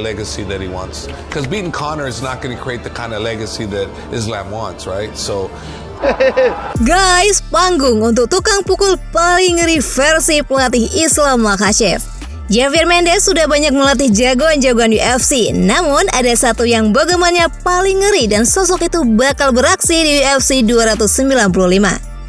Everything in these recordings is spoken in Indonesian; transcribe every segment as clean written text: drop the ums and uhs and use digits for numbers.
legacy that he wants. Because beating Conor is not going to create the kind of legacy that Islam wants, right? So guys, panggung untuk tukang pukul paling ngeri versi pelatih Islam Makhachev. Javier Mendez sudah banyak melatih jagoan-jagoan UFC, namun ada satu yang bagaimana paling ngeri dan sosok itu bakal beraksi di UFC 295.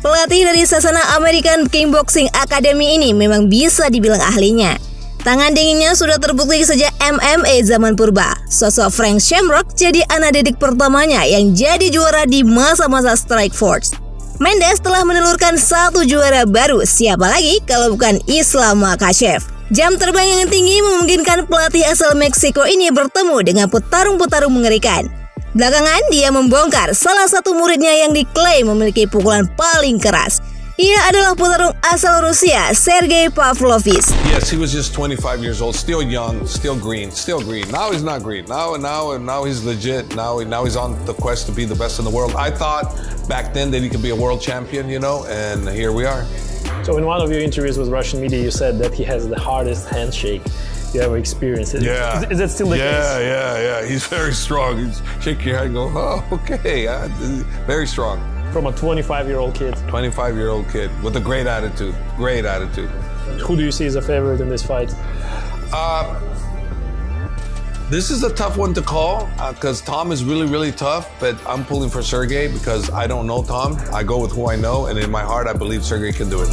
Pelatih dari sasana American Kickboxing Academy ini memang bisa dibilang ahlinya. Tangan dinginnya sudah terbukti sejak MMA zaman purba. Sosok Frank Shamrock jadi anak didik pertamanya yang jadi juara di masa-masa Strikeforce. Mendez telah menelurkan satu juara baru, siapa lagi kalau bukan Islam Makhachev. Jam terbang yang tinggi memungkinkan pelatih asal Meksiko ini bertemu dengan petarung-petarung mengerikan. Belakangan dia membongkar salah satu muridnya yang diklaim memiliki pukulan paling keras. Ia adalah petarung asal Rusia, Sergey Pavlovich. Yes, he was just 25 years old, still young, still green. Now he's not green. Now he's legit. Now he's on the quest to be the best in the world. I thought back then that he could be a world champion, and here we are. So in one of your interviews with Russian media, you said that he has the hardest handshake you ever experienced. Yeah. Is that still the case? Yeah. He's very strong. He's shake your head and go, oh, okay. Very strong. From a 25-year-old kid. 25-year-old kid with a great attitude. Great attitude. Who do you see as a favorite in this fight? This is a tough one to call because Tom is really, really tough, but I'm pulling for Sergey because I don't know Tom. I go with who I know, and in my heart, I believe Sergey can do it.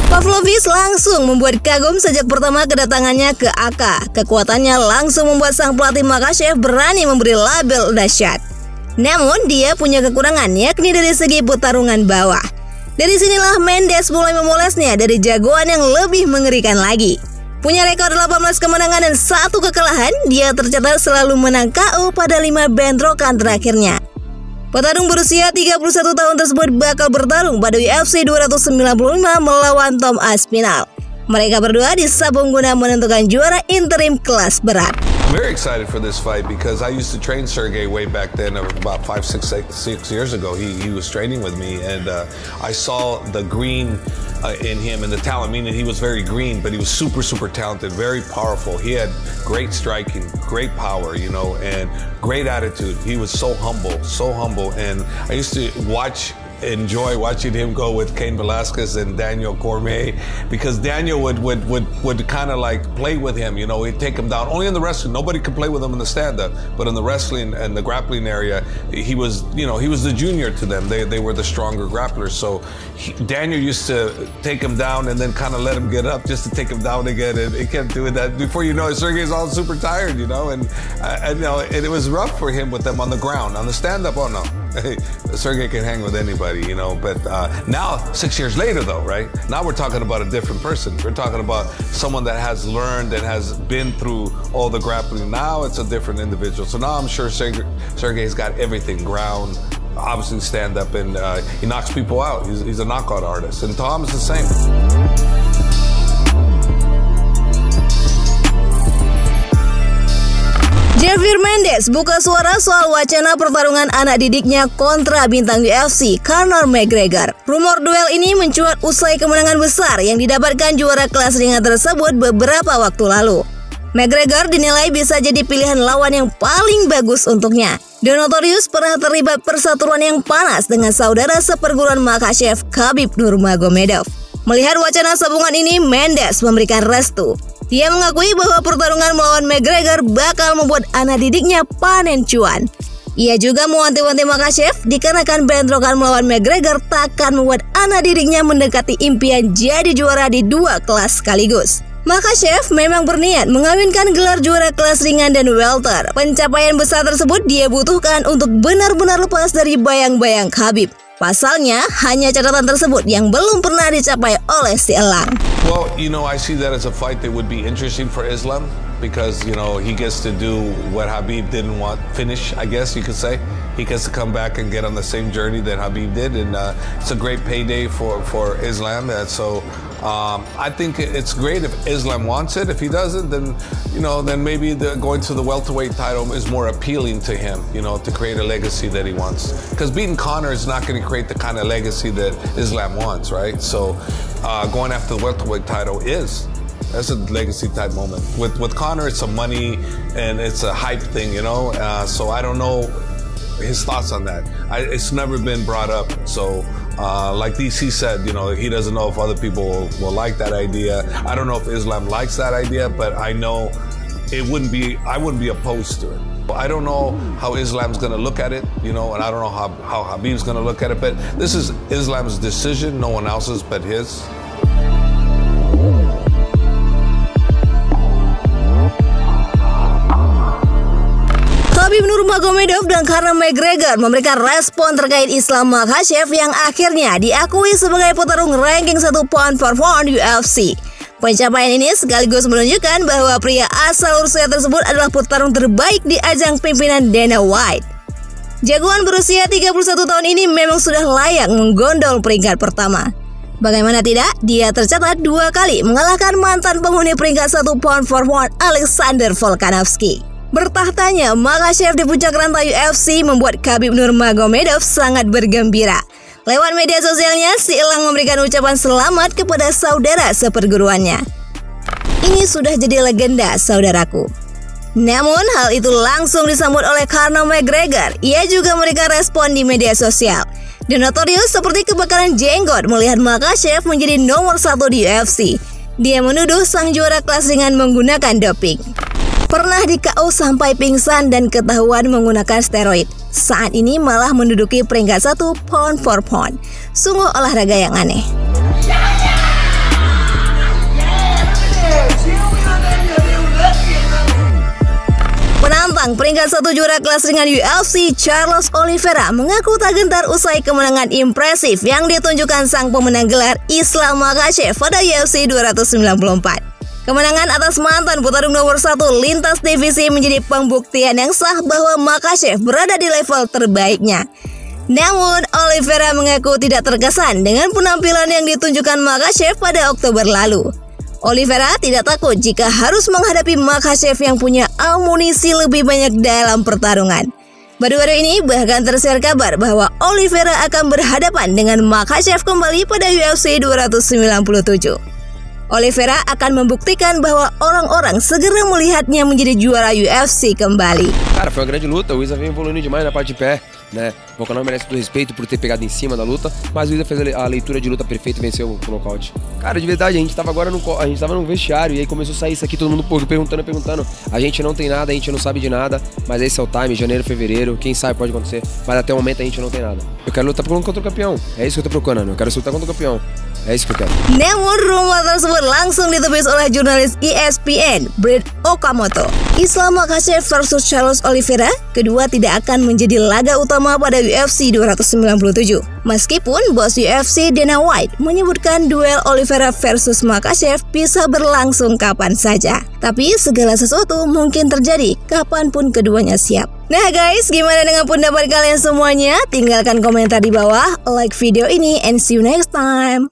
Pavlovich langsung membuat kagum sejak pertama kedatangannya ke AK. Kekuatannya langsung membuat sang pelatih Makhachev berani memberi label dahsyat. Namun dia punya kekurangan, yakni dari segi pertarungan bawah. Dari sinilah Mendez mulai memolesnya dari jagoan yang lebih mengerikan lagi. Punya rekor 18 kemenangan dan 1 kekalahan, dia tercatat selalu menang KO pada 5 bentrokan terakhirnya. Petarung berusia 31 tahun tersebut bakal bertarung pada UFC 295 melawan Tom Aspinall. Mereka berdua disabung guna menentukan juara interim kelas berat. I'm very excited for this fight because I used to train Sergey way back then, about 6 years ago. He was training with me, and I saw the green in him and the talent, meaning he was very green, but he was super, super talented, very powerful. He had great striking, great power, and great attitude. He was so humble, and I used to enjoy watching him go with Cain Velasquez and Daniel Cormier because Daniel would kind of like play with him, he'd take him down. Only in the wrestling, nobody could play with him in the stand-up, but in the wrestling and the grappling area, he was the junior to them. They were the stronger grapplers. So Daniel used to take him down and then kind of let him get up just to take him down again, and he kept doing that. Before you know it, Sergey's all super tired, and it was rough for him with them on the ground. On the stand-up, oh no, Sergey can hang with anybody. But now 6 years later though, right? Now we're talking about a different person. We're talking about someone that has learned and has been through all the grappling. Now it's a different individual. So now I'm sure Sergey's got everything, ground, obviously stand up, and he knocks people out. He's a knockout artist. And Tom is the same. Javier Mendez buka suara soal wacana pertarungan anak didiknya kontra bintang UFC Conor McGregor. Rumor duel ini mencuat usai kemenangan besar yang didapatkan juara kelas ringan tersebut beberapa waktu lalu. McGregor dinilai bisa jadi pilihan lawan yang paling bagus untuknya. The Notorious pernah terlibat perseteruan yang panas dengan saudara seperguruan Makhachev, Khabib Nurmagomedov. Melihat wacana sambungan ini, Mendez memberikan restu. Dia mengakui bahwa pertarungan melawan McGregor bakal membuat anak didiknya panen cuan. Ia juga mewanti-wanti Makhachev dikarenakan bentrokan melawan McGregor takkan membuat anak didiknya mendekati impian jadi juara di 2 kelas sekaligus. Makhachev memang berniat mengawinkan gelar juara kelas ringan dan welter. Pencapaian besar tersebut dia butuhkan untuk benar-benar lepas dari bayang-bayang Khabib. Pasalnya, hanya catatan tersebut yang belum pernah dicapai oleh si elang. Well, I see that as a fight that would be interesting for Islam because, he gets to do what Khabib didn't want finish, I guess you could say. He gets to come back and get on the same journey that Khabib did, and it's a great payday for Islam. So I think it's great if Islam wants it. If he doesn't, then then maybe going to the welterweight title is more appealing to him. To create a legacy that he wants. Because beating Conor is not going to create the kind of legacy that Islam wants, right? So going after the welterweight title that's a legacy type moment. With Conor, it's a money and it's a hype thing, So I don't know his thoughts on that. It's never been brought up. So like DC said, he doesn't know if other people will like that idea. I don't know if Islam likes that idea, but I know I wouldn't be opposed to it. I don't know how Islam's going to look at it, and I don't know how Khabib's going to look at it, but this is Islam's decision, no one else's but his. Khabib Nurmagomedov dan Conor McGregor memberikan respon terkait Islam Makhachev yang akhirnya diakui sebagai petarung ranking 1 pound for pound UFC. Pencapaian ini sekaligus menunjukkan bahwa pria asal Rusia tersebut adalah petarung terbaik di ajang pimpinan Dana White. Jagoan berusia 31 tahun ini memang sudah layak menggondol peringkat pertama. Bagaimana tidak, dia tercatat 2 kali mengalahkan mantan penghuni peringkat 1 pound for pound Alexander Volkanovski. Bertahtanya Makhachev di puncak rantai UFC membuat Khabib Nurmagomedov sangat bergembira. Lewat media sosialnya, si elang memberikan ucapan selamat kepada saudara seperguruannya. Ini sudah jadi legenda, saudaraku. Namun, hal itu langsung disambut oleh Conor McGregor. Ia juga memberikan respon di media sosial. The Notorious seperti kebakaran jenggot melihat Makhachev menjadi nomor 1 di UFC. Dia menuduh sang juara kelas ringan menggunakan doping. Pernah di KO sampai pingsan dan ketahuan menggunakan steroid. Saat ini malah menduduki peringkat 1 pound for pound. Sungguh olahraga yang aneh. Penantang peringkat 1 juara kelas ringan UFC Charles Oliveira mengaku tak gentar usai kemenangan impresif yang ditunjukkan sang pemenang gelar Islam Makhachev pada UFC 294. Kemenangan atas mantan petarung nomor 1 lintas divisi menjadi pembuktian yang sah bahwa Makhachev berada di level terbaiknya. Namun, Oliveira mengaku tidak terkesan dengan penampilan yang ditunjukkan Makhachev pada Oktober lalu. Oliveira tidak takut jika harus menghadapi Makhachev yang punya amunisi lebih banyak dalam pertarungan. Baru-baru ini bahkan tersiar kabar bahwa Oliveira akan berhadapan dengan Makhachev kembali pada UFC 297. Oliveira akan membuktikan bahwa orang-orang segera melihatnya menjadi juara UFC kembali. Cara, foi uma grande luta, o Isa vem evoluindo demais na parte de pé, né? O Volkanovski merece todo respeito por ter pegado em cima da luta, mas o Isa fez a leitura de luta perfeita e venceu o nocaute. Cara, de verdade, a gente tava no vestiário e aí começou a sair isso aqui, todo mundo perguntando. A gente não tem nada, a gente não sabe de nada, mas esse é o time, janeiro, fevereiro, quem sabe pode acontecer, mas até o momento a gente não tem nada. Eu quero lutar contra o campeão, é isso que eu tô procurando, eu quero lutar contra o campeão. É isso que eu quero. Namun rumor tersebut langsung ditepis oleh jurnalis ESPN, Brett Okamoto. Islam Makhachev versus Charles Oliveira, kedua tidak akan menjadi laga utama pada UFC 297. Meskipun bos UFC Dana White menyebutkan duel Oliveira versus Makhachev bisa berlangsung kapan saja. Tapi segala sesuatu mungkin terjadi kapanpun keduanya siap. Nah guys, gimana dengan pendapat kalian semuanya? Tinggalkan komentar di bawah, like video ini, and see you next time.